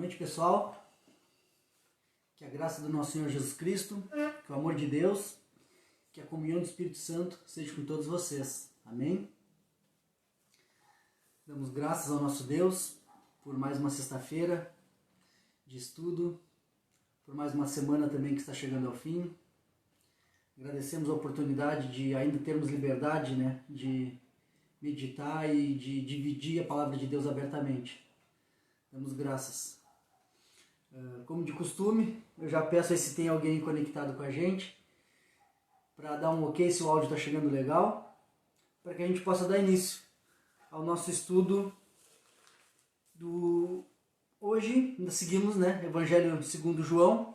noite, pessoal. Que a graça do nosso Senhor Jesus Cristo, que o amor de Deus, que a comunhão do Espírito Santo seja com todos vocês. Amém? Damos graças ao nosso Deus por mais uma sexta-feira de estudo, por mais uma semana também que está chegando ao fim. Agradecemos a oportunidade de ainda termos liberdade, de meditar e de dividir a palavra de Deus abertamente. Damos graças. Como de costume, eu já peço aí se tem alguém conectado com a gente, para dar um ok se o áudio está chegando legal, para que a gente possa dar início ao nosso estudo do... Hoje, ainda seguimos, Evangelho segundo João,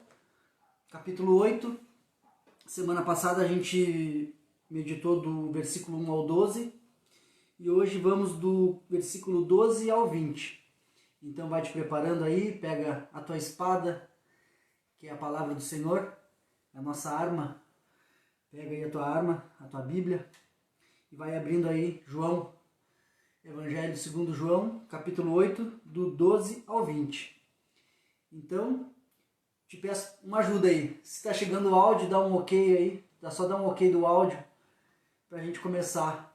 capítulo 8. Semana passada a gente meditou do versículo 1 ao 12, e hoje vamos do versículo 12 ao 20. Então vai te preparando aí, pega a tua espada, que é a palavra do Senhor, a nossa arma. Pega aí a tua arma, a tua Bíblia, e vai abrindo aí João, Evangelho segundo João, capítulo 8, do 12 ao 20. Então, te peço uma ajuda aí. Se está chegando o áudio, dá um ok aí, só dá um ok do áudio, para a gente começar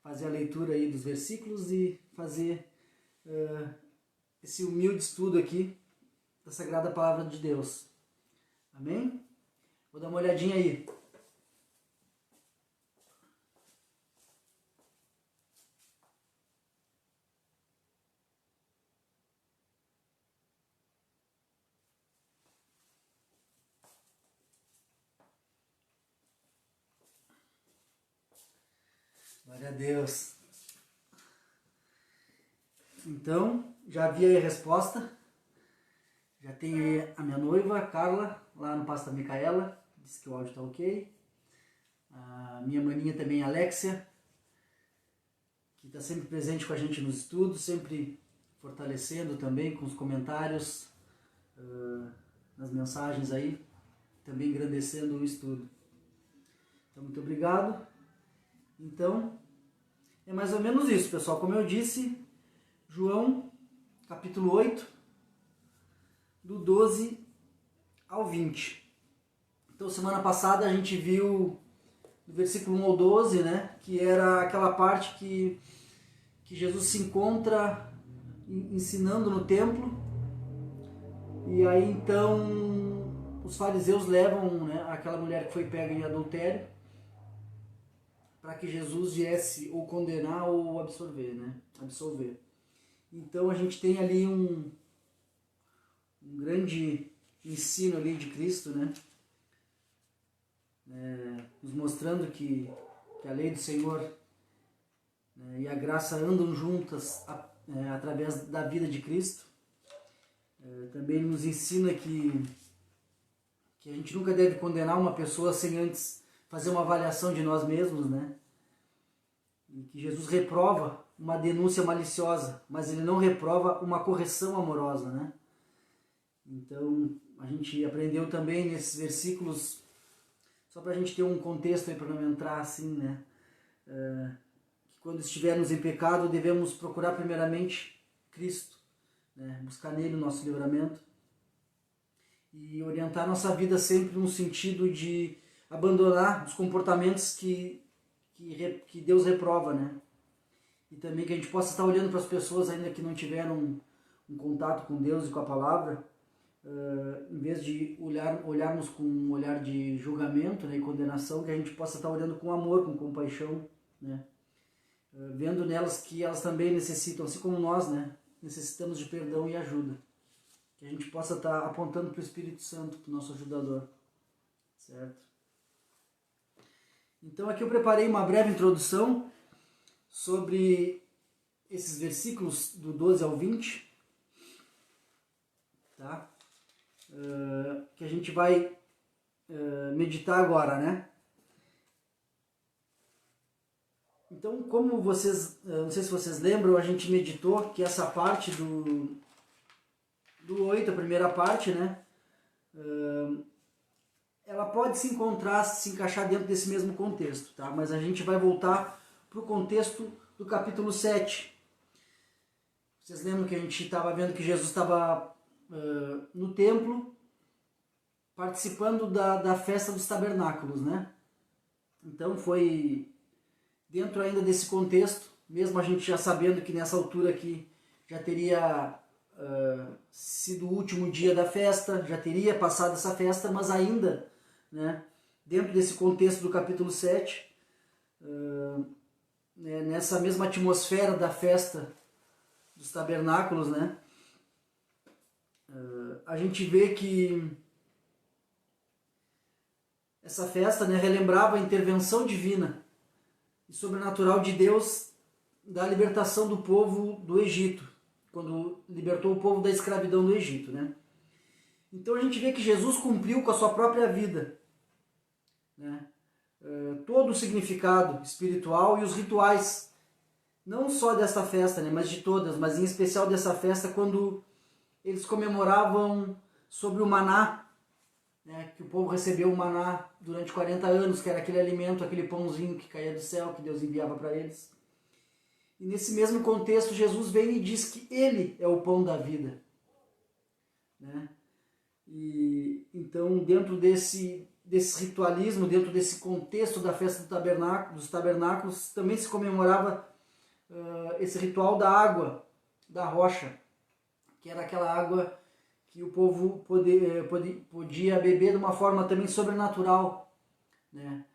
a fazer a leitura aí dos versículos e fazer... esse humilde estudo aqui da Sagrada Palavra de Deus. Amém? Vou dar uma olhadinha aí. Glória a Deus. Então, já vi aí a resposta. Já tem aí a minha noiva, a Carla, lá no Passo da Micaela, disse que o áudio está ok. A minha maninha também, a Alexia, que está sempre presente com a gente nos estudos, sempre fortalecendo também com os comentários, nas mensagens aí, também engrandecendo o estudo. Então, muito obrigado. Então, é mais ou menos isso, pessoal. Como eu disse, João, capítulo 8, do 12 ao 20. Então, semana passada a gente viu do versículo 1 ao 12, que era aquela parte que Jesus se encontra ensinando no templo. E aí, então, os fariseus levam aquela mulher que foi pega em adultério para que Jesus viesse ou condenar ou absolver. Então a gente tem ali um grande ensino ali de Cristo, nos mostrando que a lei do Senhor e a graça andam juntas através da vida de Cristo. Também nos ensina que a gente nunca deve condenar uma pessoa sem antes fazer uma avaliação de nós mesmos, E que Jesus reprova uma denúncia maliciosa, mas ele não reprova uma correção amorosa, Então, a gente aprendeu também nesses versículos, só para a gente ter um contexto aí para não entrar assim, que quando estivermos em pecado devemos procurar primeiramente Cristo, buscar nele o nosso livramento e orientar nossa vida sempre no sentido de abandonar os comportamentos que Deus reprova, E também que a gente possa estar olhando para as pessoas ainda que não tiveram um contato com Deus e com a palavra, em vez de olharmos com um olhar de julgamento e condenação, que a gente possa estar olhando com amor, com compaixão, vendo nelas que elas também necessitam, assim como nós, necessitamos de perdão e ajuda. Que a gente possa estar apontando para o Espírito Santo, para o nosso ajudador, certo? Então aqui eu preparei uma breve introdução sobre esses versículos do 12 ao 20, tá? Que a gente vai meditar agora, Então, como vocês, não sei se vocês lembram, a gente meditou que essa parte do 8, a primeira parte, ela pode se encaixar dentro desse mesmo contexto, tá? Mas a gente vai voltar para o contexto do capítulo 7. Vocês lembram que a gente estava vendo que Jesus estava no templo, participando da festa dos tabernáculos, né? Então foi dentro ainda desse contexto, mesmo a gente já sabendo que nessa altura aqui já teria sido o último dia da festa, já teria passado essa festa, mas ainda, né, dentro desse contexto do capítulo 7, nessa mesma atmosfera da festa dos tabernáculos, né, a gente vê que essa festa, né, relembrava a intervenção divina e sobrenatural de Deus da libertação do povo do Egito, quando libertou o povo da escravidão do Egito, né? Então a gente vê que Jesus cumpriu com a sua própria vida, né, todo o significado espiritual e os rituais, não só desta festa, né, mas de todas, mas em especial dessa festa, quando eles comemoravam sobre o maná, né, que o povo recebeu o maná durante 40 anos, que era aquele alimento, aquele pãozinho que caía do céu, que Deus enviava para eles. E nesse mesmo contexto, Jesus vem e diz que Ele é o pão da vida, né? E então, dentro desse ritualismo, dentro desse contexto da festa dos tabernáculos, também se comemorava esse ritual da água, da rocha, que era aquela água que o povo podia beber de uma forma também sobrenatural, né?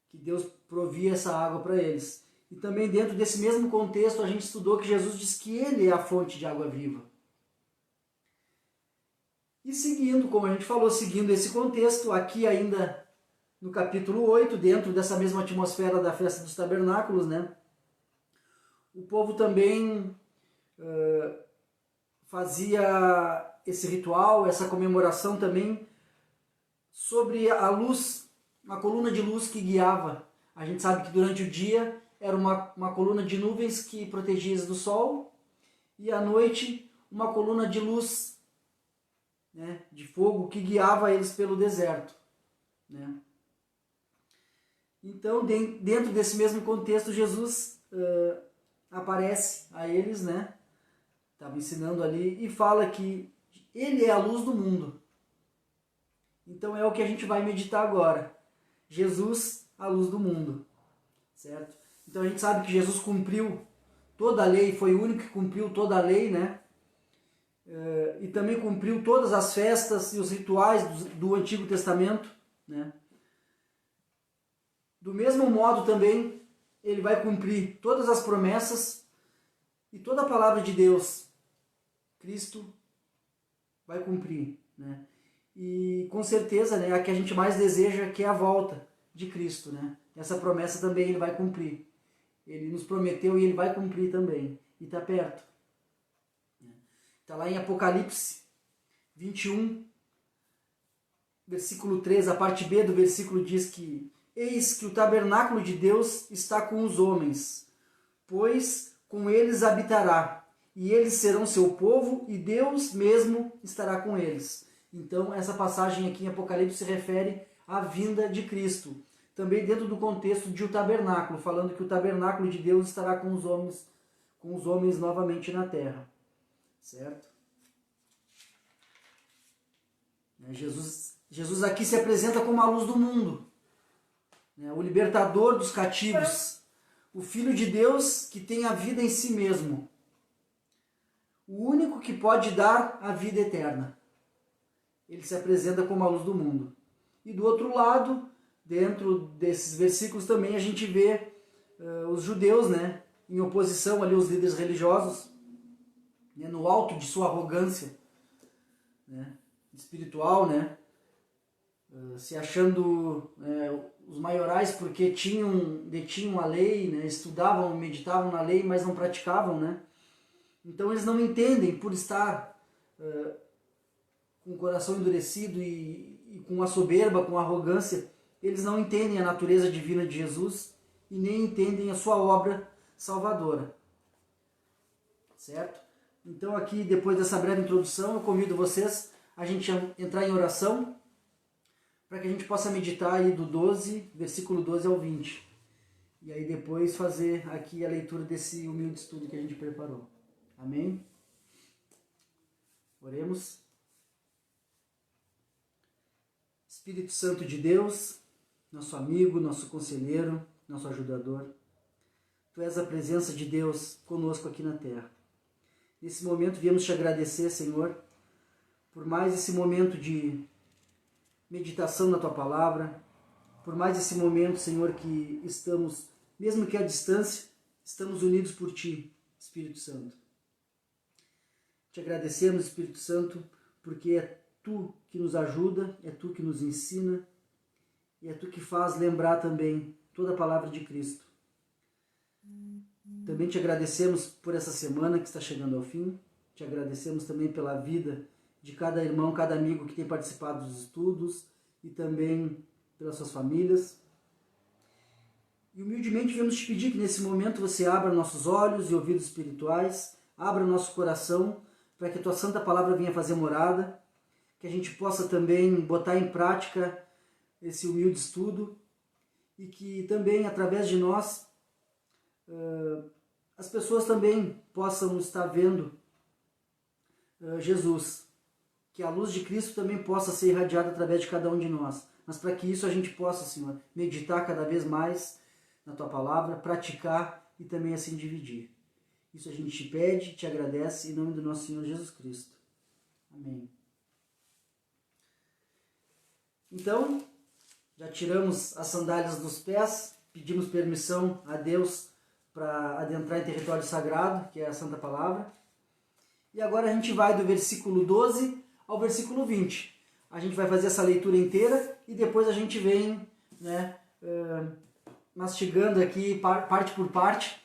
Que Deus provia essa água para eles. E também dentro desse mesmo contexto a gente estudou que Jesus diz que Ele é a fonte de água viva. E seguindo, como a gente falou, seguindo esse contexto, aqui ainda no capítulo 8, dentro dessa mesma atmosfera da festa dos tabernáculos, né, o povo também fazia esse ritual, essa comemoração também sobre a luz, uma coluna de luz que guiava. A gente sabe que durante o dia era uma coluna de nuvens que protegia eles do sol, e à noite uma coluna de luz, né, de fogo que guiava eles pelo deserto, né? Então, dentro desse mesmo contexto, Jesus aparece a eles, né? Estava ensinando ali e fala que Ele é a luz do mundo. Então é o que a gente vai meditar agora. Jesus, a luz do mundo, certo? Então a gente sabe que Jesus cumpriu toda a lei, foi o único que cumpriu toda a lei, né? E também cumpriu todas as festas e os rituais do Antigo Testamento, né? Do mesmo modo também, ele vai cumprir todas as promessas e toda a palavra de Deus. Cristo vai cumprir, né? E com certeza, né, a que a gente mais deseja, que é a volta de Cristo, né? Essa promessa também ele vai cumprir. Ele nos prometeu e ele vai cumprir também. E está perto. Está lá em Apocalipse 21, versículo 3, a parte B do versículo diz que: eis que o tabernáculo de Deus está com os homens, pois com eles habitará, e eles serão seu povo, e Deus mesmo estará com eles. Então essa passagem aqui em Apocalipse se refere à vinda de Cristo, também dentro do contexto de o tabernáculo, falando que o tabernáculo de Deus estará com os homens novamente na terra, certo? Jesus aqui se apresenta como a luz do mundo, né? O libertador dos cativos, o Filho de Deus que tem a vida em si mesmo, o único que pode dar a vida eterna. Ele se apresenta como a luz do mundo. E do outro lado, dentro desses versículos também a gente vê os judeus, né, em oposição ali aos líderes religiosos, né, no alto de sua arrogância, né, espiritual, né, se achando os maiorais porque detinham a lei, né, estudavam, meditavam na lei, mas não praticavam, né? Então eles não entendem, por estar com o coração endurecido e com a soberba, com a arrogância, eles não entendem a natureza divina de Jesus e nem entendem a sua obra salvadora, certo? Então aqui, depois dessa breve introdução, eu convido vocês a gente entrar em oração para que a gente possa meditar aí do 12, versículo 12 ao 20. E aí depois fazer aqui a leitura desse humilde estudo que a gente preparou. Amém? Oremos. Espírito Santo de Deus, nosso amigo, nosso conselheiro, nosso ajudador, Tu és a presença de Deus conosco aqui na terra. Nesse momento viemos te agradecer, Senhor, por mais esse momento de meditação na Tua Palavra, por mais esse momento, Senhor, que estamos, mesmo que à distância, estamos unidos por Ti, Espírito Santo. Te agradecemos, Espírito Santo, porque é Tu que nos ajuda, é Tu que nos ensina e é Tu que faz lembrar também toda a palavra de Cristo. Também te agradecemos por essa semana que está chegando ao fim. Te agradecemos também pela vida de cada irmão, cada amigo que tem participado dos estudos e também pelas suas famílias. E humildemente viemos te pedir que nesse momento você abra nossos olhos e ouvidos espirituais, abra nosso coração para que a Tua Santa Palavra venha fazer morada, que a gente possa também botar em prática esse humilde estudo e que também através de nós as pessoas também possam estar vendo Jesus, que a luz de Cristo também possa ser irradiada através de cada um de nós. Mas para que isso a gente possa, Senhor, meditar cada vez mais na Tua Palavra, praticar e também assim dividir. Isso a gente te pede, te agradece, em nome do nosso Senhor Jesus Cristo. Amém. Então, já tiramos as sandálias dos pés, pedimos permissão a Deus para adentrar em território sagrado, que é a Santa Palavra. E agora a gente vai do versículo 12 ao versículo 20. A gente vai fazer essa leitura inteira e depois a gente vem mastigando aqui parte por parte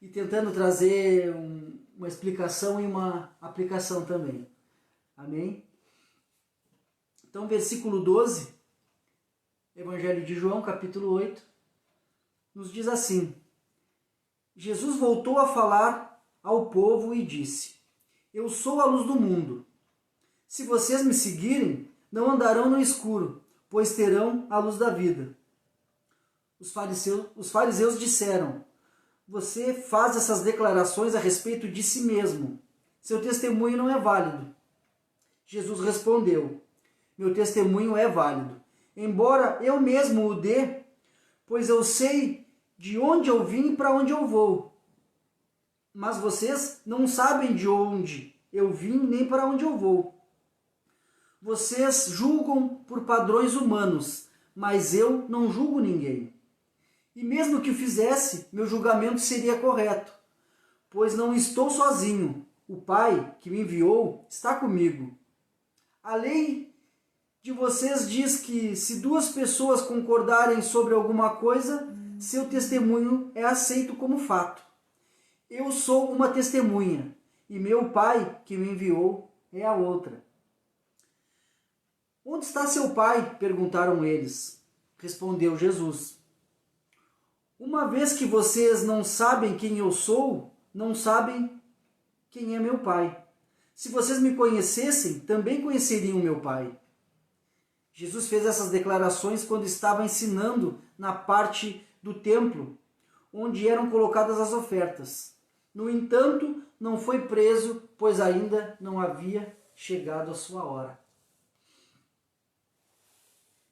e tentando trazer uma explicação e uma aplicação também. Amém? Então, versículo 12, Evangelho de João, capítulo 8, nos diz assim: Jesus voltou a falar ao povo e disse: Eu sou a luz do mundo. Se vocês me seguirem, não andarão no escuro, pois terão a luz da vida. Os fariseus disseram: Você faz essas declarações a respeito de si mesmo. Seu testemunho não é válido. Jesus respondeu: Meu testemunho é válido, embora eu mesmo o dê, pois eu sei de onde eu vim e para onde eu vou. Mas vocês não sabem de onde eu vim nem para onde eu vou. Vocês julgam por padrões humanos, mas eu não julgo ninguém. E mesmo que o fizesse, meu julgamento seria correto, pois não estou sozinho. O Pai que me enviou está comigo. A lei de vocês diz que se duas pessoas concordarem sobre alguma coisa, seu testemunho é aceito como fato. Eu sou uma testemunha, e meu Pai que me enviou é a outra. Onde está seu pai? Perguntaram eles. Respondeu Jesus: Uma vez que vocês não sabem quem eu sou, não sabem quem é meu pai. Se vocês me conhecessem, também conheceriam meu pai. Jesus fez essas declarações quando estava ensinando na parte do templo, onde eram colocadas as ofertas. No entanto, não foi preso, pois ainda não havia chegado a sua hora.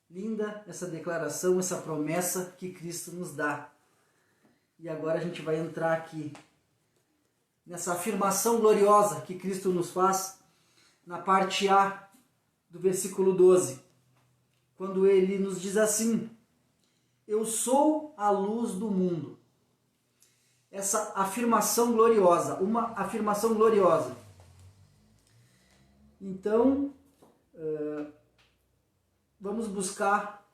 Linda essa declaração, essa promessa que Cristo nos dá. E agora a gente vai entrar aqui nessa afirmação gloriosa que Cristo nos faz na parte A do versículo 12, quando ele nos diz assim: Eu sou a luz do mundo. Essa afirmação gloriosa, uma afirmação gloriosa. Então, vamos buscar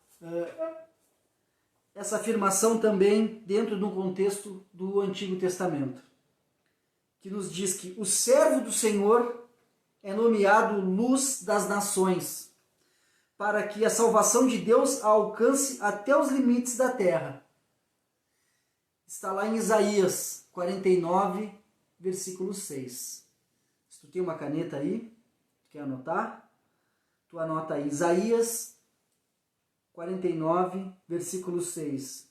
essa afirmação também dentro do contexto do Antigo Testamento, que nos diz que o servo do Senhor é nomeado luz das nações, para que a salvação de Deus alcance até os limites da terra. Está lá em Isaías 49, versículo 6. Se tu tem uma caneta aí, quer anotar? Tu anota aí, Isaías 49, versículo 6.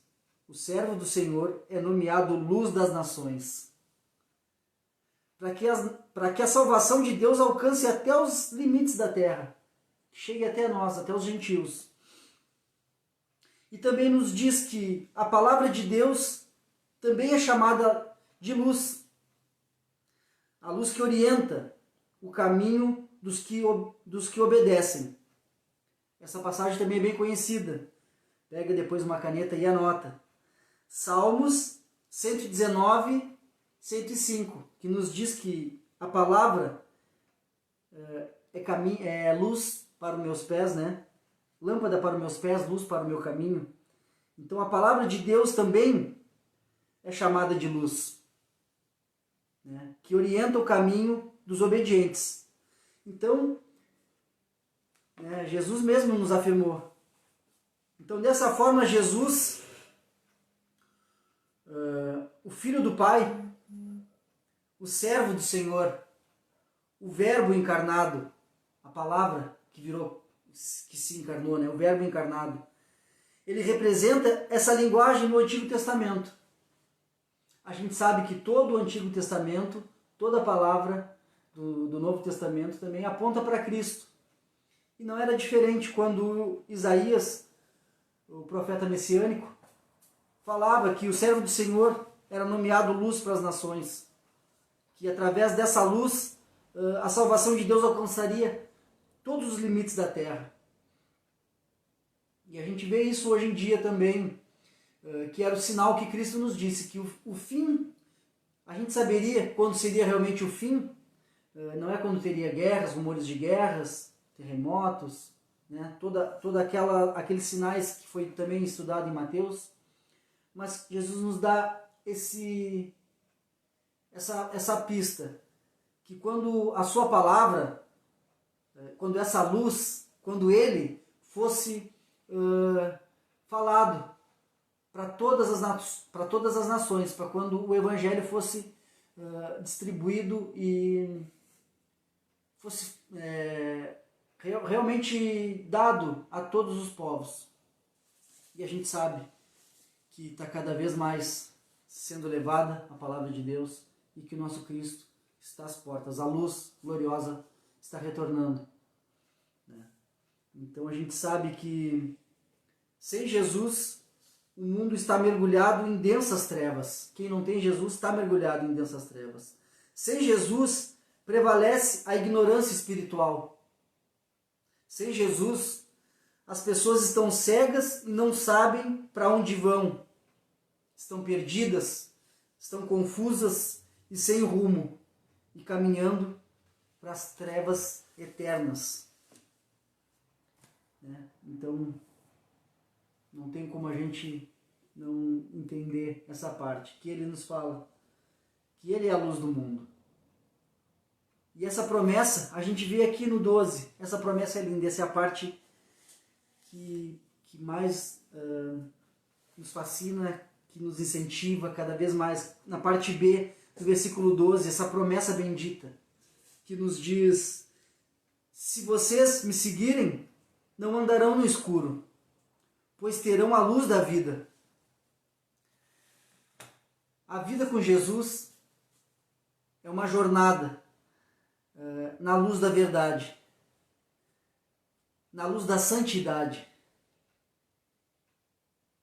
O servo do Senhor é nomeado luz das nações. Para que a salvação de Deus alcance até os limites da terra. Chegue até nós, até os gentios. E também nos diz que a palavra de Deus também é chamada de luz. A luz que orienta o caminho dos que obedecem. Essa passagem também é bem conhecida. Pega depois uma caneta e anota. Salmos 119, 105, que nos diz que a palavra é luz para os meus pés, né? Lâmpada para os meus pés, luz para o meu caminho. Então a palavra de Deus também é chamada de luz, né? Que orienta o caminho dos obedientes. Então, Jesus mesmo nos afirmou. Então, dessa forma, Jesus, o Filho do Pai, o servo do Senhor, o Verbo encarnado, a palavra que se encarnou, né? O Verbo encarnado, ele representa essa linguagem no Antigo Testamento. A gente sabe que todo o Antigo Testamento, toda a palavra do Novo Testamento também aponta para Cristo. E não era diferente quando Isaías, o profeta messiânico, falava que o servo do Senhor era nomeado luz para as nações, que através dessa luz a salvação de Deus alcançaria todos os limites da terra. E a gente vê isso hoje em dia também, que era o sinal que Cristo nos disse, que o fim, a gente saberia quando seria realmente o fim, não é quando teria guerras, rumores de guerras, terremotos, né? Toda aqueles sinais que foi também estudado em Mateus, mas Jesus nos dá essa pista, que quando a sua palavra, quando essa luz, quando ele fosse falado para todas as nações, para quando o evangelho fosse distribuído e fosse realmente dado a todos os povos. E a gente sabe que está cada vez mais sendo levada a palavra de Deus e que o nosso Cristo está às portas. A luz gloriosa está retornando. Então a gente sabe que sem Jesus o mundo está mergulhado em densas trevas. Quem não tem Jesus está mergulhado em densas trevas. Sem Jesus prevalece a ignorância espiritual. Sem Jesus, as pessoas estão cegas e não sabem para onde vão. Estão perdidas, estão confusas e sem rumo, e caminhando para as trevas eternas. Então, não tem como a gente não entender essa parte, que ele nos fala, que ele é a luz do mundo. E essa promessa, a gente vê aqui no 12, essa promessa é linda, essa é a parte que mais nos fascina, que nos incentiva cada vez mais. Na parte B do versículo 12, essa promessa bendita, que nos diz: se vocês me seguirem, não andarão no escuro, pois terão a luz da vida. A vida com Jesus é uma jornada na luz da verdade, na luz da santidade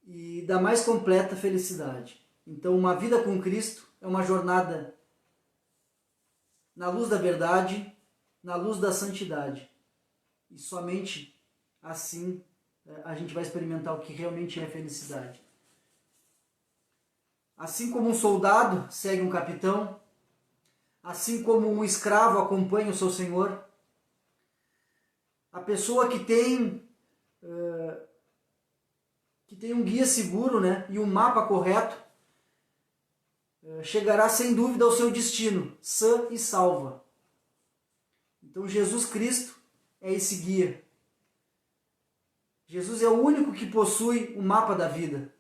e da mais completa felicidade. Então, uma vida com Cristo é uma jornada na luz da verdade, na luz da santidade. E somente assim a gente vai experimentar o que realmente é felicidade. Assim como um soldado segue um capitão, assim como um escravo acompanha o seu senhor, a pessoa que tem um guia seguro, né, e um mapa correto, chegará sem dúvida ao seu destino, sã e salva. Então Jesus Cristo é esse guia. Jesus é o único que possui o mapa da vida.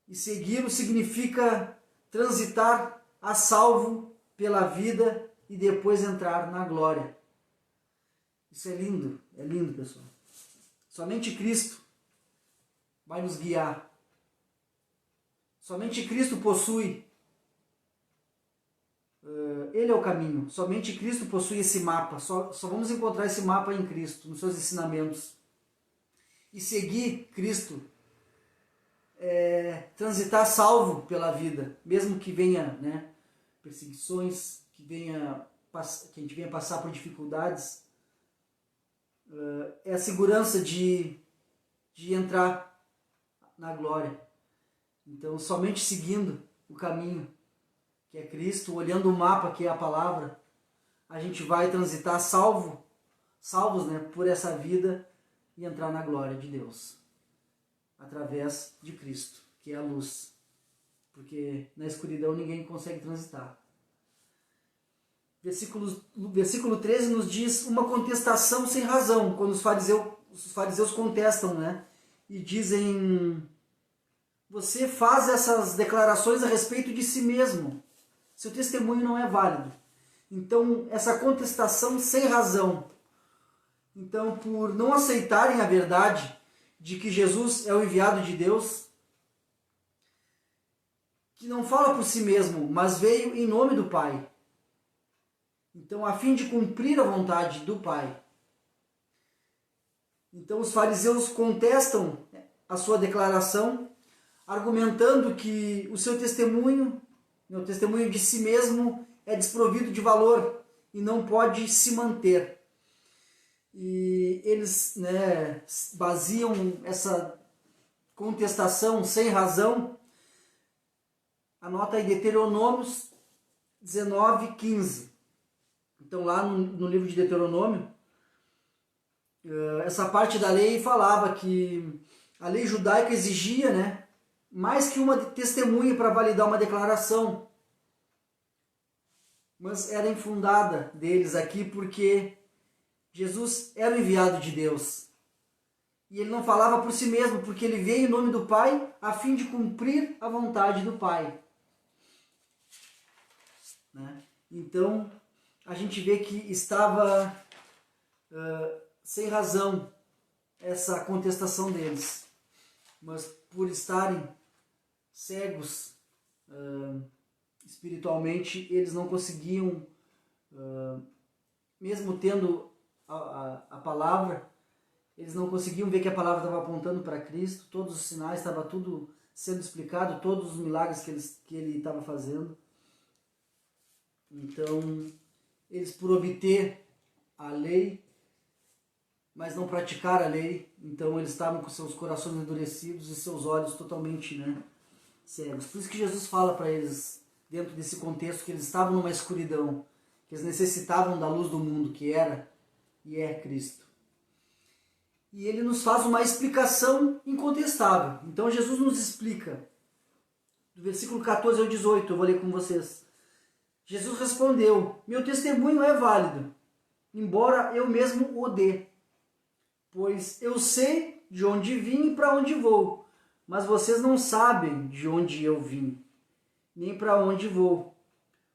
E segui-lo significa transitar a salvo pela vida e depois entrar na glória. Isso é lindo, pessoal. Somente Cristo vai nos guiar. Somente Cristo possui, Ele é o caminho. Somente Cristo possui esse mapa. Só vamos encontrar esse mapa em Cristo, nos seus ensinamentos. e seguir Cristo, transitar salvo pela vida, mesmo que venha, né, perseguições, que a gente venha passar por dificuldades, é a segurança de entrar na glória. Então, somente seguindo o caminho que é Cristo, olhando o mapa que é a palavra, a gente vai transitar salvos, né, por essa vida e entrar na glória de Deus, através de Cristo, que é a luz, porque na escuridão ninguém consegue transitar. Versículo 13 nos diz uma contestação sem razão, quando os fariseus contestam, né, e dizem: você faz essas declarações a respeito de si mesmo, seu testemunho não é válido. Então, essa contestação sem razão. Então, por não aceitarem a verdade de que Jesus é o enviado de Deus, que não fala por si mesmo, mas veio em nome do Pai. Então, a fim de cumprir a vontade do Pai. Então, os fariseus contestam a sua declaração, argumentando que o seu testemunho, o testemunho de si mesmo, é desprovido de valor e não pode se manter. E eles, né, baseiam essa contestação sem razão. Anota aí Deuteronômios 19:15. Então, lá no livro de Deuteronômio, essa parte da lei falava que a lei judaica exigia, né, mais que uma testemunha para validar uma declaração. Mas era infundada deles aqui porque Jesus era o enviado de Deus. E ele não falava por si mesmo, porque ele veio em nome do Pai a fim de cumprir a vontade do Pai. Né? Então, a gente vê que estava sem razão essa contestação deles. Mas por estarem cegos espiritualmente, eles não conseguiam, mesmo tendo a palavra, eles não conseguiam ver que a palavra estava apontando para Cristo, todos os sinais, estava tudo sendo explicado, todos os milagres que ele estava fazendo. Então, eles, por obter a lei, mas não praticar a lei, então eles estavam com seus corações endurecidos e seus olhos totalmente, né, cegos. Por isso que Jesus fala para eles, dentro desse contexto, que eles estavam numa escuridão, que eles necessitavam da luz do mundo, que era e é Cristo. E ele nos faz uma explicação incontestável. Então Jesus nos explica, do versículo 14 ao 18, eu vou ler com vocês. Jesus respondeu: meu testemunho é válido, embora eu mesmo o dê, pois eu sei de onde vim e para onde vou, mas vocês não sabem de onde eu vim, nem para onde vou.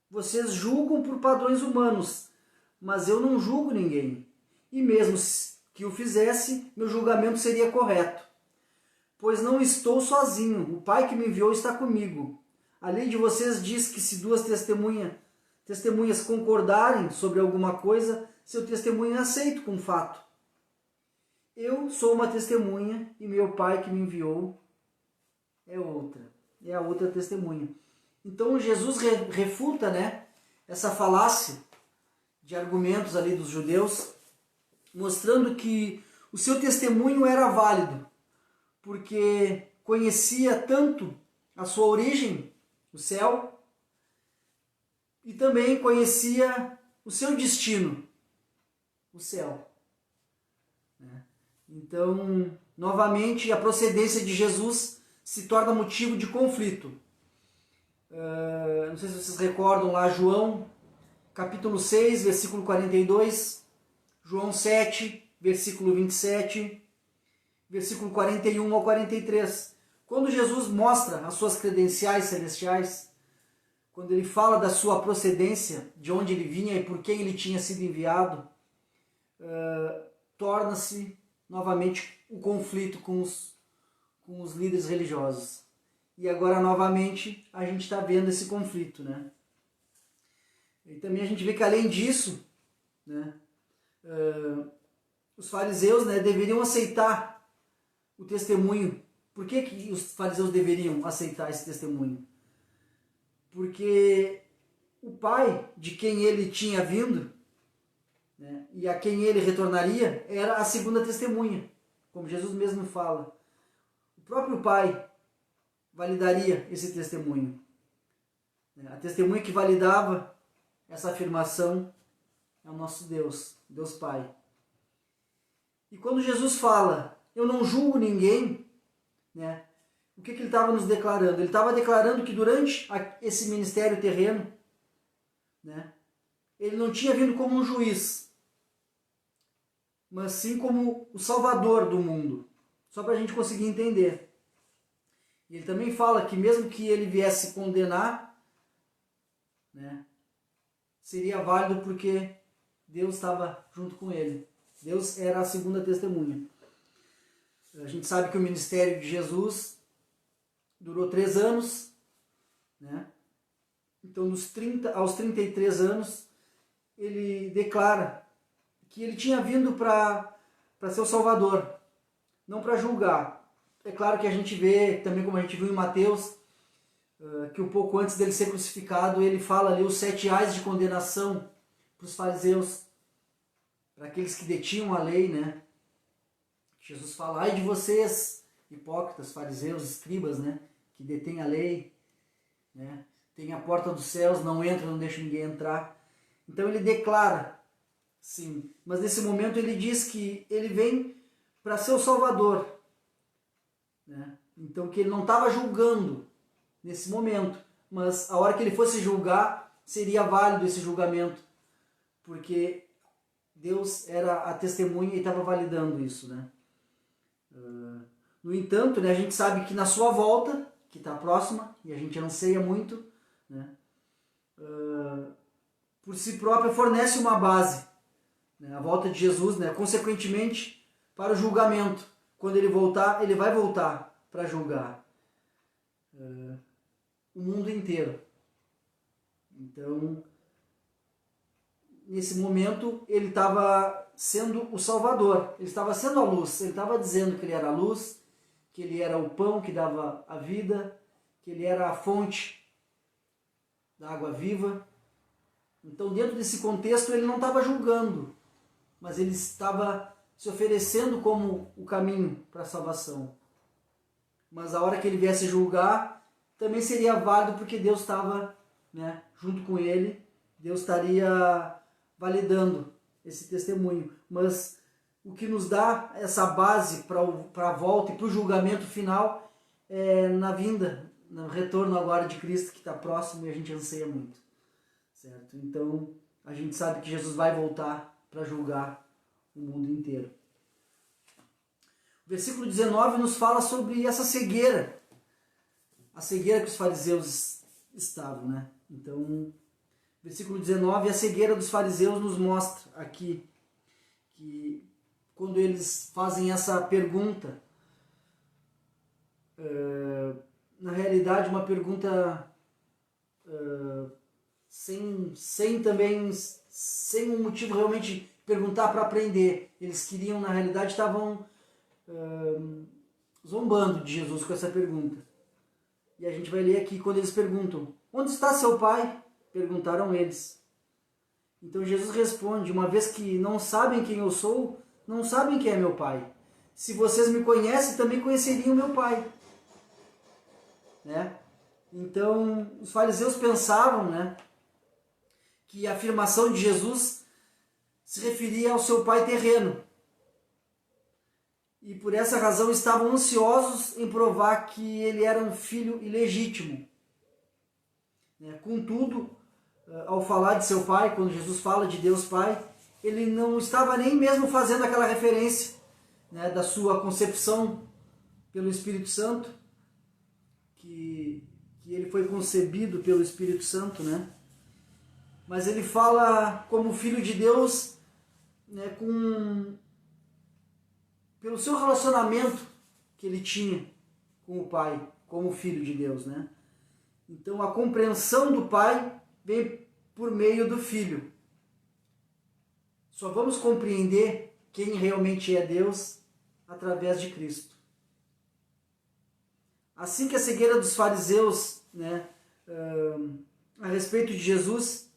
Vocês julgam por padrões humanos, mas eu não julgo ninguém. E mesmo que o fizesse, meu julgamento seria correto. Pois não estou sozinho, o Pai que me enviou está comigo. A lei de vocês diz que se duas testemunhas concordarem sobre alguma coisa, seu testemunho é aceito com fato. Eu sou uma testemunha e meu Pai que me enviou é outra. É a outra testemunha. Então Jesus refuta, né, essa falácia de argumentos ali dos judeus, mostrando que o seu testemunho era válido, porque conhecia tanto a sua origem, o céu, e também conhecia o seu destino, o céu. Então, novamente, a procedência de Jesus se torna motivo de conflito. Não sei se vocês recordam lá, João, capítulo 6, versículo 42, João 7, versículo 27, versículo 41 ao 43. Quando Jesus mostra as suas credenciais celestiais, quando ele fala da sua procedência, de onde ele vinha e por quem ele tinha sido enviado, torna-se novamente o conflito com os líderes religiosos. E agora, novamente, a gente está vendo esse conflito, né? E também a gente vê que, além disso, né, os fariseus, né, deveriam aceitar o testemunho. Por que os fariseus deveriam aceitar esse testemunho? Porque o pai de quem ele tinha vindo, né, e a quem ele retornaria, era a segunda testemunha, como Jesus mesmo fala. O próprio pai validaria esse testemunho. A testemunha que validava essa afirmação é o nosso Deus, Deus Pai. E quando Jesus fala, eu não julgo ninguém, né, o que ele estava nos declarando? Ele estava declarando que durante esse ministério terreno, né, ele não tinha vindo como um juiz, mas sim como o salvador do mundo. Só para a gente conseguir entender. E ele também fala que mesmo que ele viesse condenar, né, seria válido porque Deus estava junto com ele. Deus era a segunda testemunha. A gente sabe que o ministério de Jesus durou 3 anos, né? Então, dos 30 aos 33 anos, ele declara que ele tinha vindo para ser o Salvador, não para julgar. É claro que a gente vê, também como a gente viu em Mateus, que um pouco antes dele ser crucificado, ele fala ali os 7 ais de condenação para os fariseus, para aqueles que detinham a lei, né? Jesus fala, ai de vocês, hipócritas, fariseus, escribas, né? Que detêm a lei, né? Tem a porta dos céus, não entra, não deixa ninguém entrar. Então ele declara, sim, mas nesse momento ele diz que ele vem para ser o Salvador, né? Então que ele não estava julgando nesse momento, mas a hora que ele fosse julgar, seria válido esse julgamento, porque Deus era a testemunha e estava validando isso, né? No entanto, né, a gente sabe que na sua volta, que está próxima, e a gente anseia muito, né, por si própria fornece uma base, né, a volta de Jesus, né, consequentemente, para o julgamento. Quando ele voltar, ele vai voltar para julgar o mundo inteiro. Então, nesse momento, ele estava sendo o Salvador, ele estava sendo a luz, ele estava dizendo que ele era a luz, que ele era o pão que dava a vida, que ele era a fonte da água viva. Então, dentro desse contexto, ele não estava julgando, mas ele estava se oferecendo como o caminho para a salvação. Mas a hora que ele viesse julgar, também seria válido, porque Deus estava, né, junto com ele, Deus estaria validando esse testemunho. Mas o que nos dá essa base para a volta e para o julgamento final é na vinda, no retorno agora de Cristo, que está próximo e a gente anseia muito. Certo? Então, a gente sabe que Jesus vai voltar para julgar o mundo inteiro. O versículo 19 nos fala sobre essa cegueira, a cegueira que os fariseus estavam, né? Então, versículo 19, a cegueira dos fariseus nos mostra aqui que quando eles fazem essa pergunta, na realidade uma pergunta sem um motivo realmente perguntar para aprender. Eles queriam, na realidade, estavam zombando de Jesus com essa pergunta. E a gente vai ler aqui quando eles perguntam, onde está seu pai? Perguntaram eles. Então Jesus responde, uma vez que não sabem quem eu sou, não sabem quem é meu pai. Se vocês me conhecem, também conheceriam meu pai. Né? Então, os fariseus pensavam, né, que a afirmação de Jesus se referia ao seu pai terreno. E por essa razão estavam ansiosos em provar que ele era um filho ilegítimo. Contudo, ao falar de seu pai, quando Jesus fala de Deus Pai, ele não estava nem mesmo fazendo aquela referência, né, da sua concepção pelo Espírito Santo, que ele foi concebido pelo Espírito Santo, né? Mas ele fala como filho de Deus, né, pelo seu relacionamento que ele tinha com o Pai, como filho de Deus, né? Então a compreensão do Pai vem por meio do Filho. Só vamos compreender quem realmente é Deus através de Cristo. Assim que a cegueira dos fariseus, né, a respeito de Jesus,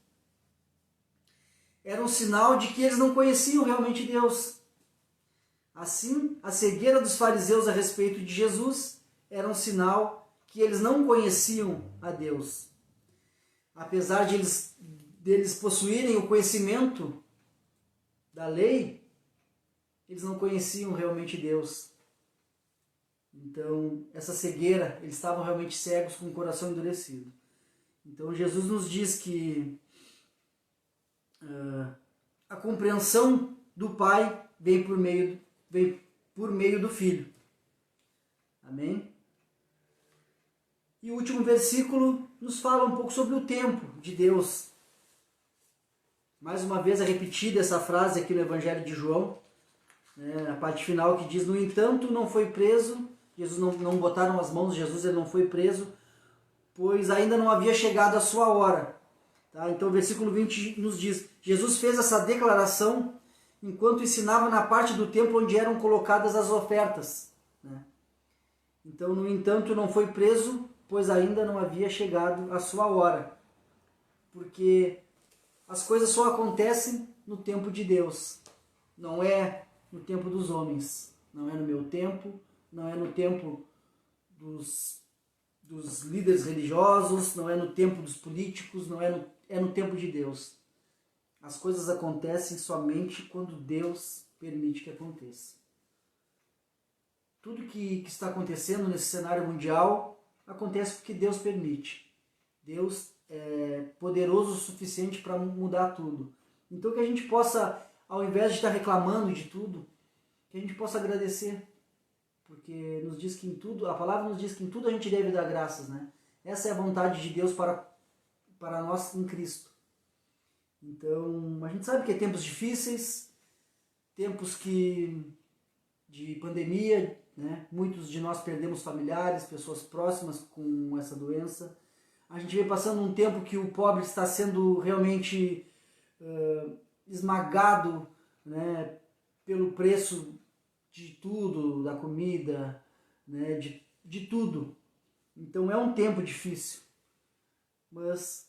era um sinal de que eles não conheciam realmente Deus. Assim, a cegueira dos fariseus a respeito de Jesus era um sinal que eles não conheciam a Deus. Apesar de deles possuírem o conhecimento da lei, eles não conheciam realmente Deus. Então, essa cegueira, eles estavam realmente cegos, com o coração endurecido. Então, Jesus nos diz que a compreensão do Pai vem por meio do Filho. Amém? E o último versículo nos fala um pouco sobre o tempo de Deus. Mais uma vez é repetida essa frase aqui no Evangelho de João, né, a parte final que diz: no entanto, não foi preso. Jesus não botaram as mãos de Jesus, ele não foi preso, pois ainda não havia chegado a sua hora. Tá? Então o versículo 20 nos diz: Jesus fez essa declaração enquanto ensinava na parte do templo onde eram colocadas as ofertas. Né? Então, no entanto, não foi preso, pois ainda não havia chegado a sua hora. Porque as coisas só acontecem no tempo de Deus, não é no tempo dos homens, não é no meu tempo, não é no tempo dos líderes religiosos, não é no tempo dos políticos, é no tempo de Deus. As coisas acontecem somente quando Deus permite que aconteça. Tudo que está acontecendo nesse cenário mundial acontece porque Deus permite. Deus é poderoso o suficiente para mudar tudo. Então que a gente possa, ao invés de estar reclamando de tudo, que a gente possa agradecer. Porque nos diz que em tudo, a palavra nos diz que em tudo a gente deve dar graças, né? Essa é a vontade de Deus para nós em Cristo. Então, a gente sabe que é tempos difíceis, tempos de pandemia, né? Muitos de nós perdemos familiares, pessoas próximas com essa doença. A gente vem passando um tempo que o pobre está sendo realmente esmagado, né? Pelo preço de tudo, da comida, né, de tudo. Então é um tempo difícil. Mas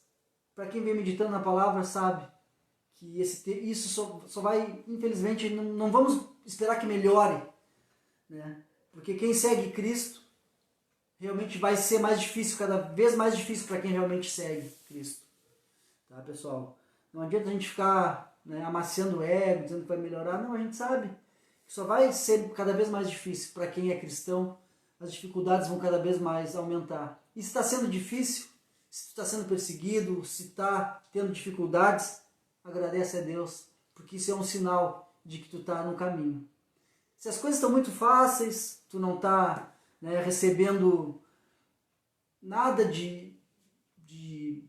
para quem vem meditando na palavra sabe que isso só vai, infelizmente, não vamos esperar que melhore. Né? Porque quem segue Cristo realmente vai ser mais difícil, cada vez mais difícil para quem realmente segue Cristo. Tá, pessoal? Não adianta a gente ficar, né, amaciando o ego, dizendo que vai melhorar. Não, a gente sabe. Só vai ser cada vez mais difícil para quem é cristão, as dificuldades vão cada vez mais aumentar. E se está sendo difícil, se está sendo perseguido, se está tendo dificuldades, agradece a Deus, porque isso é um sinal de que tu está no caminho. Se as coisas estão muito fáceis, tu não está, né, recebendo nada de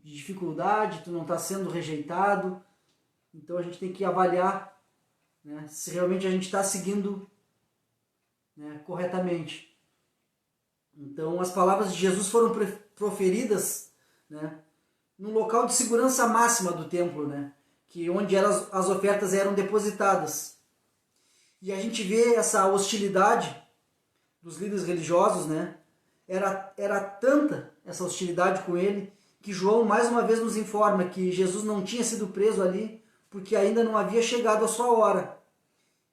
dificuldade, tu não está sendo rejeitado, então a gente tem que avaliar, né, se realmente a gente está seguindo, né, corretamente. Então as palavras de Jesus foram proferidas, né, num local de segurança máxima do templo, né, onde as ofertas eram depositadas. E a gente vê essa hostilidade dos líderes religiosos, né, era tanta essa hostilidade com ele, que João mais uma vez nos informa que Jesus não tinha sido preso ali porque ainda não havia chegado a sua hora.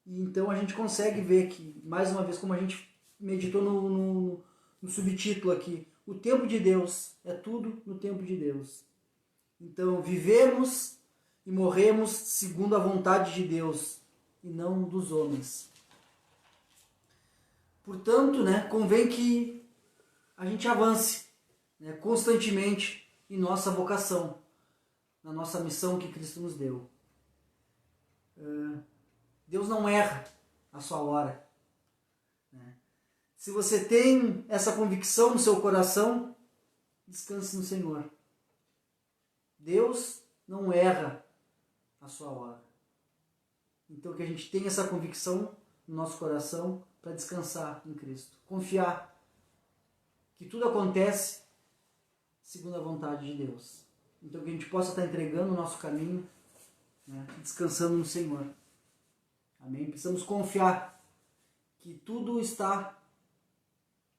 E então a gente consegue ver que, mais uma vez, como a gente meditou no subtítulo aqui, o tempo de Deus é tudo no tempo de Deus. Então vivemos e morremos segundo a vontade de Deus e não dos homens. Portanto, né, convém que a gente avance, né, constantemente em nossa vocação, na nossa missão que Cristo nos deu. Deus não erra a sua hora. Né? Se você tem essa convicção no seu coração, descanse no Senhor. Deus não erra a sua hora. Então que a gente tenha essa convicção no nosso coração para descansar em Cristo. Confiar que tudo acontece segundo a vontade de Deus. Então que a gente possa estar entregando o nosso caminho, né, descansando no Senhor. Amém? Precisamos confiar que tudo está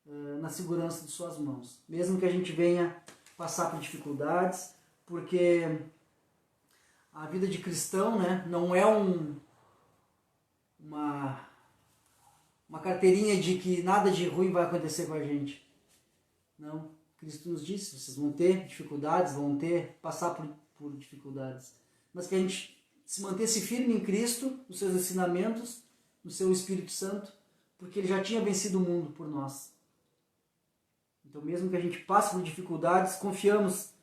na segurança de suas mãos. Mesmo que a gente venha passar por dificuldades, porque a vida de cristão, né, não é uma carteirinha de que nada de ruim vai acontecer com a gente. Não. Cristo nos disse, vocês vão ter dificuldades, passar por dificuldades. Mas que a gente se mantesse firme em Cristo, nos seus ensinamentos, no seu Espírito Santo, porque Ele já tinha vencido o mundo por nós. Então, mesmo que a gente passe por dificuldades, confiamos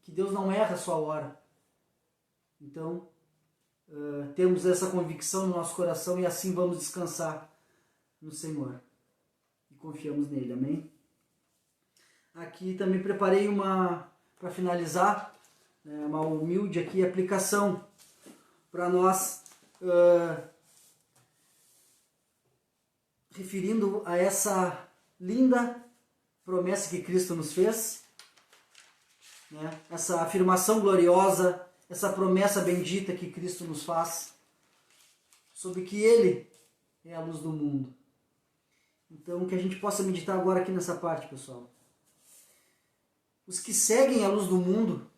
que Deus não erra a sua hora. Então, temos essa convicção no nosso coração e assim vamos descansar no Senhor. E confiamos nele, amém? Aqui também preparei para finalizar, uma humilde aqui aplicação para nós, referindo a essa linda promessa que Cristo nos fez, né? Essa afirmação gloriosa, essa promessa bendita que Cristo nos faz, sobre que Ele é a luz do mundo. Então, que a gente possa meditar agora aqui nessa parte, pessoal. Os que seguem a luz do mundo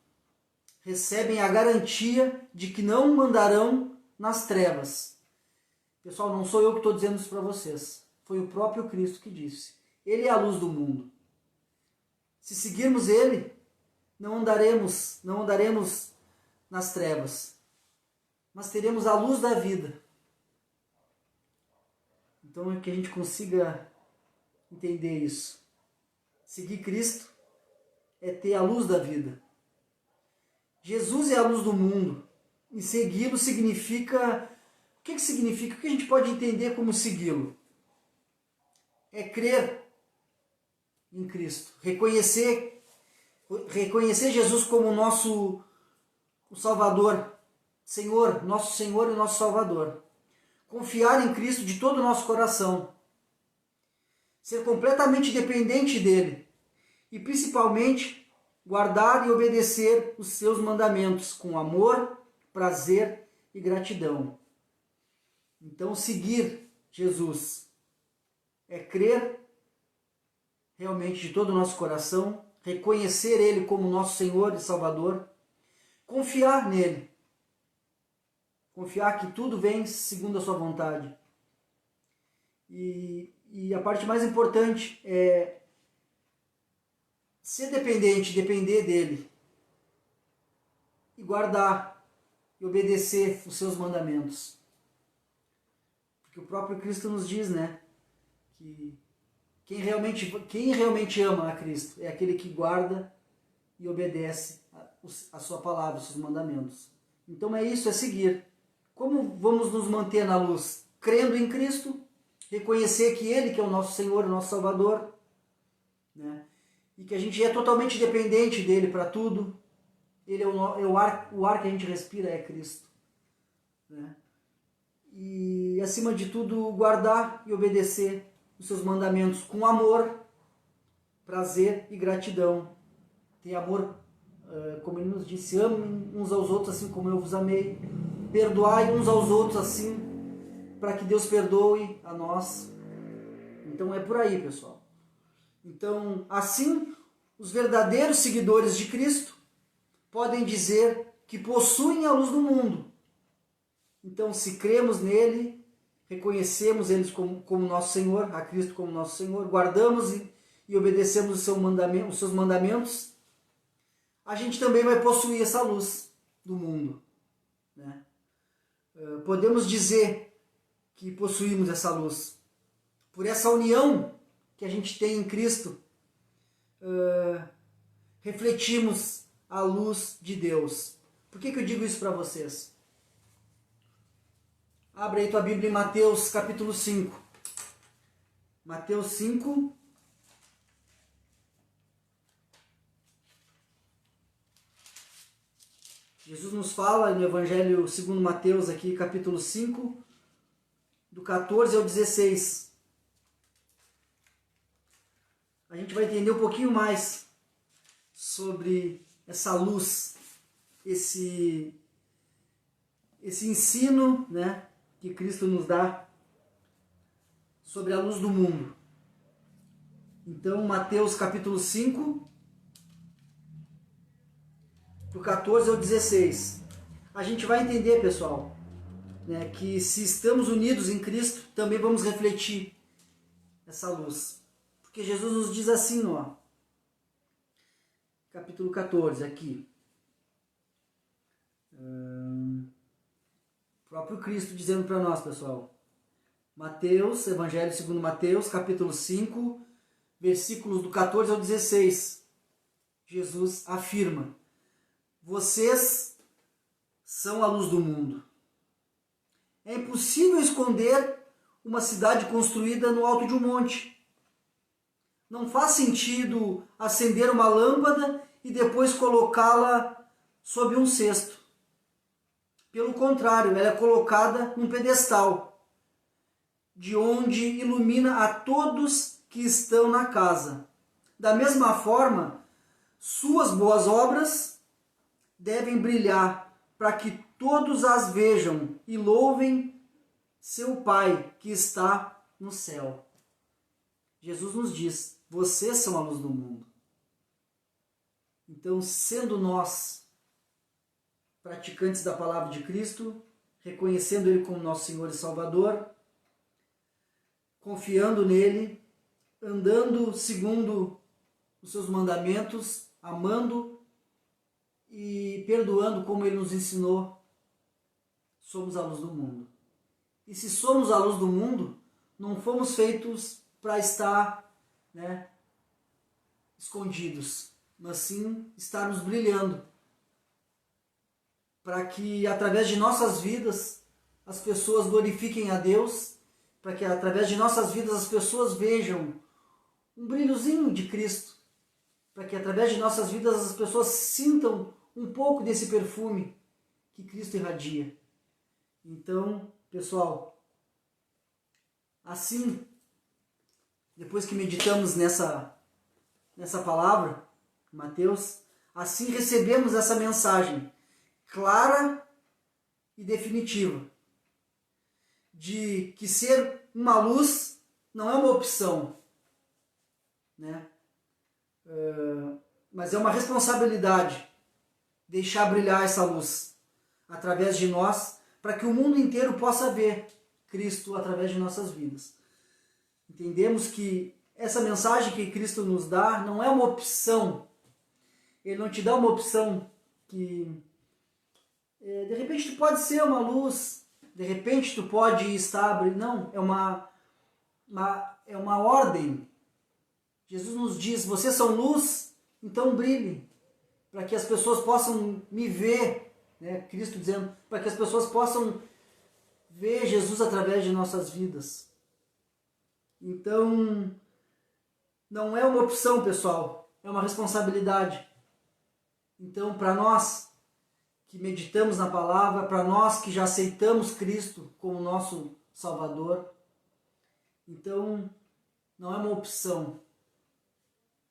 recebem a garantia de que não andarão nas trevas. Pessoal, não sou eu que estou dizendo isso para vocês. Foi o próprio Cristo que disse. Ele é a luz do mundo. Se seguirmos Ele, não andaremos nas trevas, mas teremos a luz da vida. Então é que a gente consiga entender isso. Seguir Cristo é ter a luz da vida. Jesus é a luz do mundo. E segui-lo significa... O que significa? O que a gente pode entender como segui-lo? É crer em Cristo. Reconhecer Jesus como o Salvador. Senhor, nosso Senhor e nosso Salvador. Confiar em Cristo de todo o nosso coração. Ser completamente dependente dele. E principalmente guardar e obedecer os seus mandamentos com amor, prazer e gratidão. Então, seguir Jesus é crer realmente de todo o nosso coração, reconhecer Ele como nosso Senhor e Salvador, confiar nele, confiar que tudo vem segundo a sua vontade. E a parte mais importante é ser dependente, depender dele e guardar e obedecer os seus mandamentos. Porque o próprio Cristo nos diz, né, que quem realmente ama a Cristo é aquele que guarda e obedece a sua palavra, os seus mandamentos. Então é isso, é seguir. Como vamos nos manter na luz? Crendo em Cristo, reconhecer que Ele que é o nosso Senhor, o nosso Salvador, né? E que a gente é totalmente dependente dele para tudo. Ele é o ar que a gente respira é Cristo, né? E acima de tudo guardar e obedecer os seus mandamentos com amor, prazer e gratidão. Ter amor, como ele nos disse, amem uns aos outros assim como eu vos amei. Perdoai uns aos outros assim, para que Deus perdoe a nós. Então é por aí, pessoal. Então, assim, os verdadeiros seguidores de Cristo podem dizer que possuem a luz do mundo. Então, se cremos nele, reconhecemos ele como nosso Senhor, a Cristo como nosso Senhor, guardamos e obedecemos os seus mandamentos, a gente também vai possuir essa luz do mundo, né? Podemos dizer que possuímos essa luz por essa união que a gente tem em Cristo. Refletimos a luz de Deus. Por que eu digo isso para vocês? Abre aí tua Bíblia em Mateus capítulo 5. Mateus 5. Jesus nos fala no Evangelho segundo Mateus, aqui, capítulo 5, do 14 ao 16. A gente vai entender um pouquinho mais sobre essa luz, esse ensino, né, que Cristo nos dá sobre a luz do mundo. Então, Mateus capítulo 5, do 14 ao 16. A gente vai entender, pessoal, né, que se estamos unidos em Cristo, também vamos refletir essa luz. Porque Jesus nos diz assim, ó, capítulo 14, aqui. O próprio Cristo dizendo para nós, pessoal. Mateus, Evangelho segundo Mateus, capítulo 5, versículos do 14 ao 16. Jesus afirma: vocês são a luz do mundo. É impossível esconder uma cidade construída no alto de um monte. Não faz sentido acender uma lâmpada e depois colocá-la sob um cesto. Pelo contrário, ela é colocada num pedestal, de onde ilumina a todos que estão na casa. Da mesma forma, suas boas obras devem brilhar para que todos as vejam e louvem seu Pai que está no céu. Jesus nos diz: vocês são a luz do mundo. Então, sendo nós praticantes da palavra de Cristo, reconhecendo Ele como nosso Senhor e Salvador, confiando nele, andando segundo os seus mandamentos, amando e perdoando como Ele nos ensinou, somos a luz do mundo. E se somos a luz do mundo, não fomos feitos para estar, né, escondidos, mas sim estarmos brilhando, para que através de nossas vidas as pessoas glorifiquem a Deus, para que através de nossas vidas as pessoas vejam um brilhozinho de Cristo, para que através de nossas vidas as pessoas sintam um pouco desse perfume que Cristo irradia. Então, pessoal, assim, depois que meditamos nessa palavra, Mateus, assim recebemos essa mensagem clara e definitiva de que ser uma luz não é uma opção, né? Mas é uma responsabilidade deixar brilhar essa luz através de nós, para que o mundo inteiro possa ver Cristo através de nossas vidas. Entendemos que essa mensagem que Cristo nos dá não é uma opção. Ele não te dá uma opção que de repente tu pode ser uma luz, de repente tu pode estar... Não, é uma ordem. Jesus nos diz: vocês são luz, então brilhem, para que as pessoas possam me ver, né? Cristo dizendo, para que as pessoas possam ver Jesus através de nossas vidas. Então, não é uma opção, pessoal, é uma responsabilidade. Então, para nós que meditamos na palavra, para nós que já aceitamos Cristo como nosso Salvador, então não é uma opção,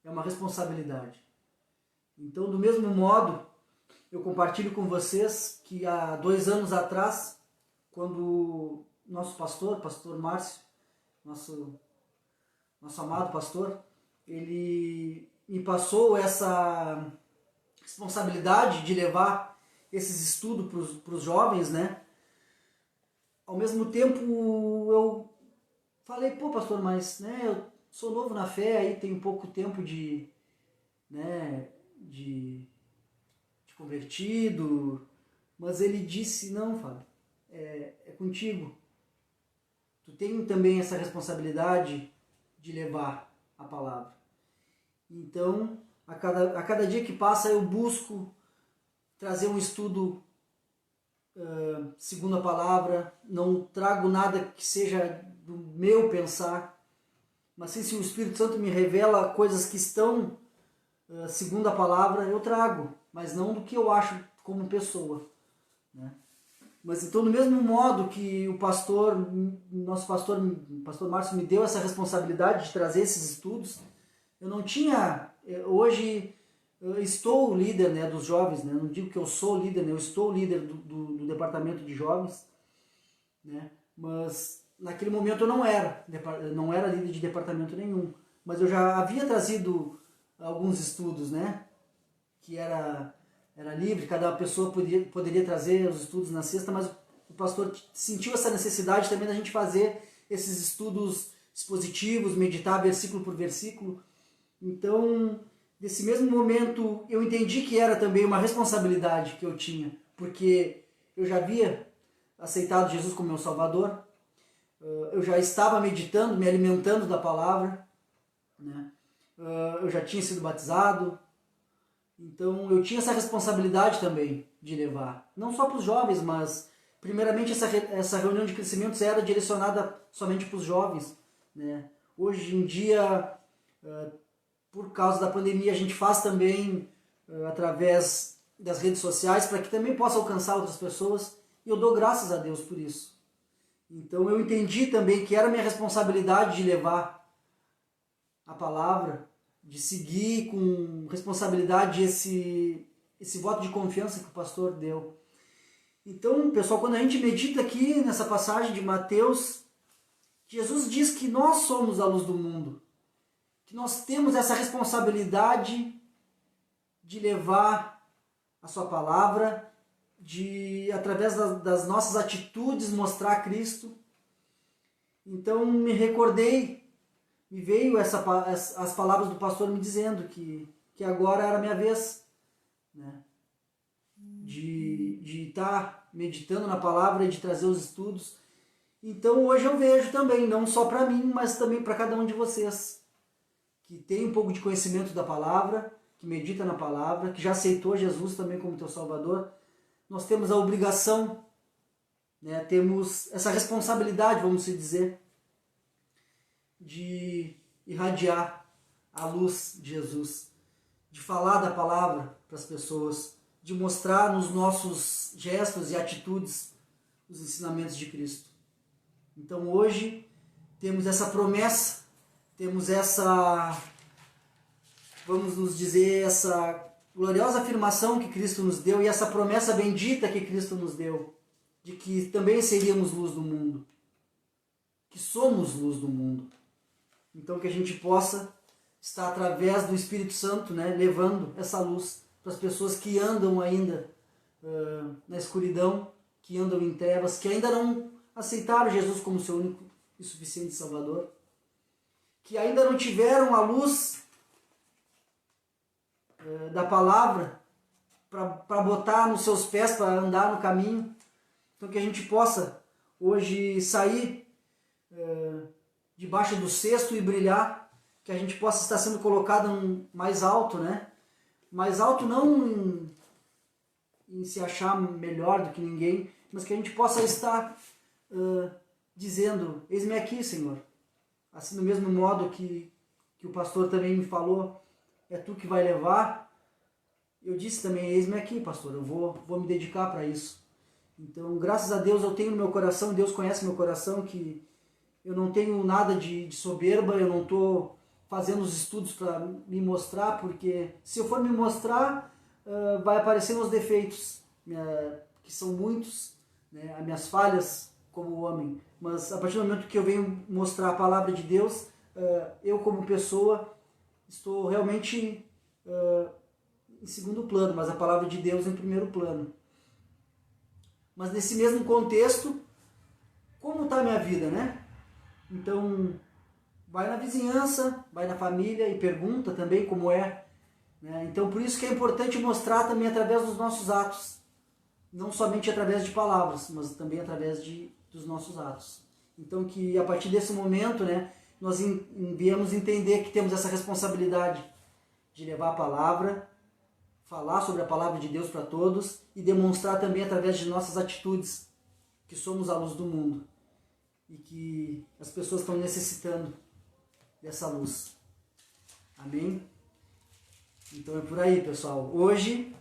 é uma responsabilidade. Então, do mesmo modo, eu compartilho com vocês que há 2 anos atrás, quando nosso pastor Márcio, nosso amado pastor, ele me passou essa responsabilidade de levar esses estudos para os jovens, né? Ao mesmo tempo, eu falei: pô, pastor, mas, né, eu sou novo na fé, aí tenho pouco tempo de convertido. Mas ele disse: não, Fábio, é contigo. Tu tem também essa responsabilidade de levar a palavra. Então, a cada dia que passa, eu busco trazer um estudo segundo a palavra. Não trago nada que seja do meu pensar, mas sim, se o Espírito Santo me revela coisas que estão segundo a palavra, eu trago, mas não do que eu acho como pessoa, né? Mas então, do mesmo modo que o nosso pastor Márcio me deu essa responsabilidade de trazer esses estudos, eu não tinha... Hoje eu estou líder, né, dos jovens, né? Não digo que eu sou líder, né? Eu estou líder do departamento de jovens, né? Mas naquele momento eu não era líder de departamento nenhum. mas eu já havia trazido alguns estudos, né? Que era livre, cada pessoa poderia trazer os estudos na sexta, mas o pastor sentiu essa necessidade também da gente fazer esses estudos expositivos, meditar versículo por versículo. Então, nesse mesmo momento, eu entendi que era também uma responsabilidade que eu tinha, porque eu já havia aceitado Jesus como meu Salvador, eu já estava meditando, me alimentando da palavra, né? Eu já tinha sido batizado, então eu tinha essa responsabilidade também de levar, não só para os jovens, mas primeiramente essa reunião de crescimento era direcionada somente para os jovens, né? Hoje em dia, por causa da pandemia, a gente faz também através das redes sociais para que também possa alcançar outras pessoas, e eu dou graças a Deus por isso. Então eu entendi também que era minha responsabilidade de levar a palavra, de seguir com responsabilidade esse voto de confiança que o pastor deu. Então, pessoal, quando a gente medita aqui nessa passagem de Mateus, Jesus diz que nós somos a luz do mundo, que nós temos essa responsabilidade de levar a sua palavra, de, através das nossas atitudes, mostrar Cristo. Então, me recordei, me veio as palavras do pastor me dizendo que agora era a minha vez, né? De estar meditando na palavra e de trazer os estudos. Então hoje eu vejo também, não só para mim, mas também para cada um de vocês, que tem um pouco de conhecimento da palavra, que medita na palavra, que já aceitou Jesus também como teu Salvador. Nós temos a obrigação, né, temos essa responsabilidade, vamos dizer, de irradiar a luz de Jesus, de falar da palavra para as pessoas, de mostrar nos nossos gestos e atitudes os ensinamentos de Cristo. Então hoje temos essa promessa, temos essa, vamos nos dizer, essa gloriosa afirmação que Cristo nos deu e essa promessa bendita que Cristo nos deu, de que também seríamos luz do mundo, que somos luz do mundo. Então que a gente possa estar através do Espírito Santo, né, levando essa luz para as pessoas que andam ainda na escuridão, que andam em trevas, que ainda não aceitaram Jesus como seu único e suficiente Salvador, que ainda não tiveram a luz da palavra para botar nos seus pés, para andar no caminho. Então que a gente possa hoje sair debaixo do cesto e brilhar, que a gente possa estar sendo colocado mais alto, né? Mais alto não em se achar melhor do que ninguém, mas que a gente possa estar dizendo, eis-me aqui, Senhor. Assim, do mesmo modo que o pastor também me falou, é tu que vai levar. Eu disse também, eis-me aqui, pastor, eu vou me dedicar para isso. Então, graças a Deus, eu tenho no meu coração, Deus conhece meu coração, que eu não tenho nada de soberba, eu não estou fazendo os estudos para me mostrar, porque se eu for me mostrar, vai aparecer meus defeitos, que são muitos, né, as minhas falhas como homem. Mas a partir do momento que eu venho mostrar a palavra de Deus, eu como pessoa estou realmente em segundo plano, mas a palavra de Deus em primeiro plano. Mas nesse mesmo contexto, como está a minha vida, né? Então, vai na vizinhança, vai na família e pergunta também como é, né? Então, por isso que é importante mostrar também através dos nossos atos, não somente através de palavras, mas também através dos nossos atos. Então, que a partir desse momento, né, nós viemos entender que temos essa responsabilidade de levar a palavra, falar sobre a palavra de Deus para todos e demonstrar também através de nossas atitudes que somos a luz do mundo e que as pessoas estão necessitando dessa luz. Amém? Então é por aí, pessoal. Hoje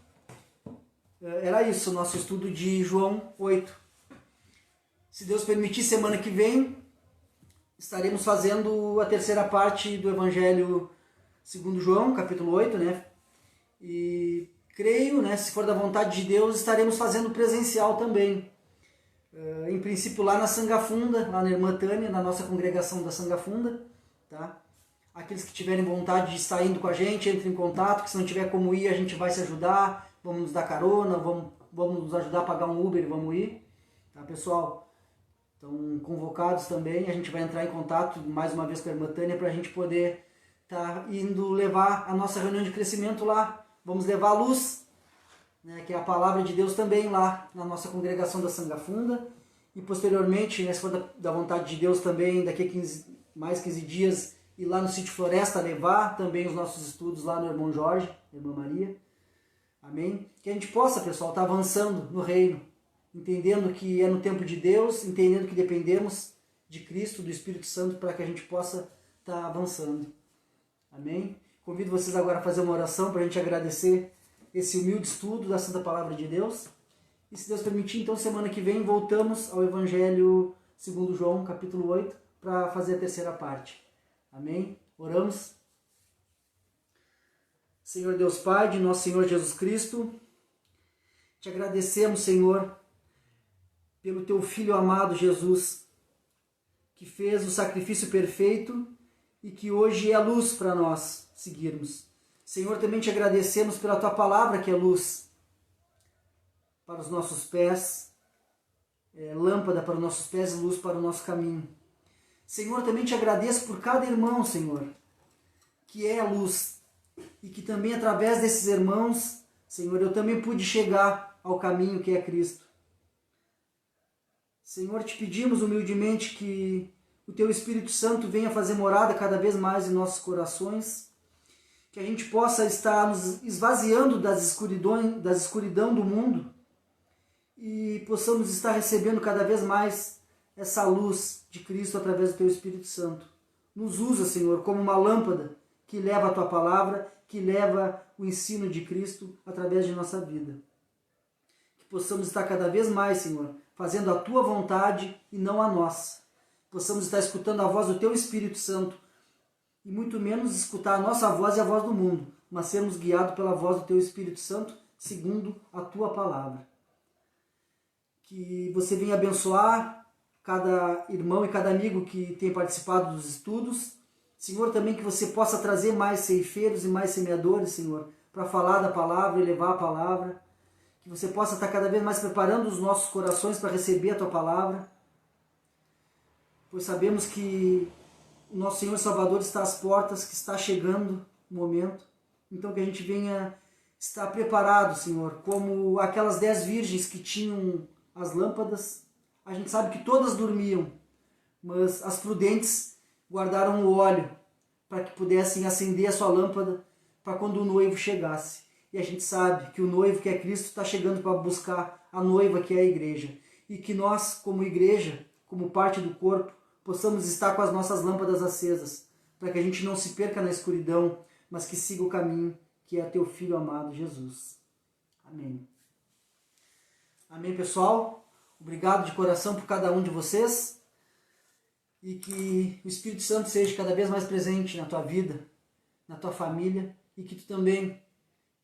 era isso, o nosso estudo de João 8. Se Deus permitir, semana que vem estaremos fazendo a terceira parte do Evangelho segundo João, capítulo 8, né? E creio, né, se for da vontade de Deus, estaremos fazendo presencial também. Em princípio lá na Sanga Funda, lá na Irmã Tânia, na nossa congregação da Sanga Funda, tá? Aqueles que tiverem vontade de estar indo com a gente, entrem em contato, que se não tiver como ir, a gente vai se ajudar, vamos nos dar carona, vamos nos ajudar a pagar um Uber e vamos ir. Tá, pessoal? Estão convocados também, a gente vai entrar em contato mais uma vez com a irmã Tânia para a gente poder estar indo levar a nossa reunião de crescimento lá. Vamos levar a luz, né, que é a palavra de Deus também lá na nossa congregação da Sanga Funda. E posteriormente, né, se for da vontade de Deus também, daqui a mais 15 dias, ir lá no Sítio Floresta levar também os nossos estudos lá no Irmão Jorge, Irmã Maria. Amém? Que a gente possa, pessoal, estar avançando no reino, entendendo que é no tempo de Deus, entendendo que dependemos de Cristo, do Espírito Santo, para que a gente possa estar avançando. Amém? Convido vocês agora a fazer uma oração para a gente agradecer esse humilde estudo da Santa Palavra de Deus. E se Deus permitir, então semana que vem voltamos ao Evangelho segundo João, capítulo 8, para fazer a terceira parte. Amém? Oramos. Senhor Deus Pai, de nosso Senhor Jesus Cristo, te agradecemos, Senhor, pelo teu Filho amado Jesus, que fez o sacrifício perfeito e que hoje é luz para nós seguirmos. Senhor, também te agradecemos pela tua palavra, que é luz para os nossos pés, lâmpada para os nossos pés e luz para o nosso caminho. Senhor, também te agradeço por cada irmão, Senhor, que é a luz, e que também através desses irmãos, Senhor, eu também pude chegar ao caminho que é Cristo. Senhor, te pedimos humildemente que o teu Espírito Santo venha fazer morada cada vez mais em nossos corações, que a gente possa estar nos esvaziando da escuridão do mundo e possamos estar recebendo cada vez mais essa luz de Cristo através do teu Espírito Santo. Nos usa, Senhor, como uma lâmpada que leva a tua palavra, que leva o ensino de Cristo através de nossa vida. Que possamos estar cada vez mais, Senhor, fazendo a tua vontade e não a nossa. Possamos estar escutando a voz do teu Espírito Santo e muito menos escutar a nossa voz e a voz do mundo, mas sermos guiados pela voz do teu Espírito Santo segundo a tua palavra. Que você venha abençoar cada irmão e cada amigo que tem participado dos estudos. Senhor, também que você possa trazer mais ceifeiros e mais semeadores, Senhor, para falar da palavra e levar a palavra. Que você possa estar cada vez mais preparando os nossos corações para receber a tua palavra. Pois sabemos que o nosso Senhor Salvador está às portas, que está chegando o momento. Então que a gente venha estar preparado, Senhor, como aquelas 10 virgens que tinham as lâmpadas. A gente sabe que todas dormiam, mas as prudentes guardaram o óleo para que pudessem acender a sua lâmpada para quando o noivo chegasse. E a gente sabe que o noivo, que é Cristo, está chegando para buscar a noiva, que é a igreja. E que nós, como igreja, como parte do corpo, possamos estar com as nossas lâmpadas acesas, para que a gente não se perca na escuridão, mas que siga o caminho que é teu Filho amado, Jesus. Amém. Amém, pessoal? Obrigado de coração por cada um de vocês. E que o Espírito Santo seja cada vez mais presente na tua vida, na tua família, e que tu também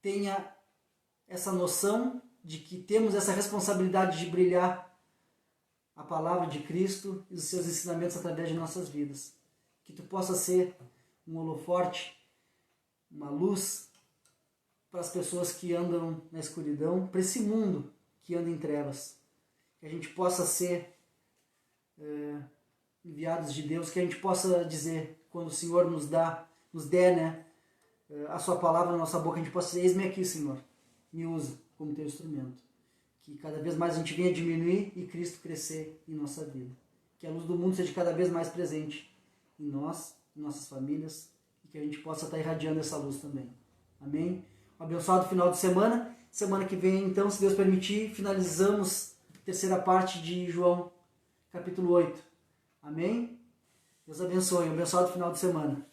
tenha essa noção de que temos essa responsabilidade de brilhar a palavra de Cristo e os seus ensinamentos através de nossas vidas. Que tu possa ser um holoforte, uma luz para as pessoas que andam na escuridão, para esse mundo que anda em trevas. Que a gente possa ser enviados de Deus, que a gente possa dizer, quando o Senhor nos der, né, a sua palavra na nossa boca, a gente possa dizer: eis-me aqui, Senhor, me usa como teu instrumento. Que cada vez mais a gente venha diminuir e Cristo crescer em nossa vida. Que a luz do mundo seja cada vez mais presente em nós, em nossas famílias, e que a gente possa estar irradiando essa luz também. Amém? Um abençoado final de semana. Semana que vem, então, se Deus permitir, finalizamos a terceira parte de João, capítulo 8. Amém? Deus abençoe. Um abençoado final de semana.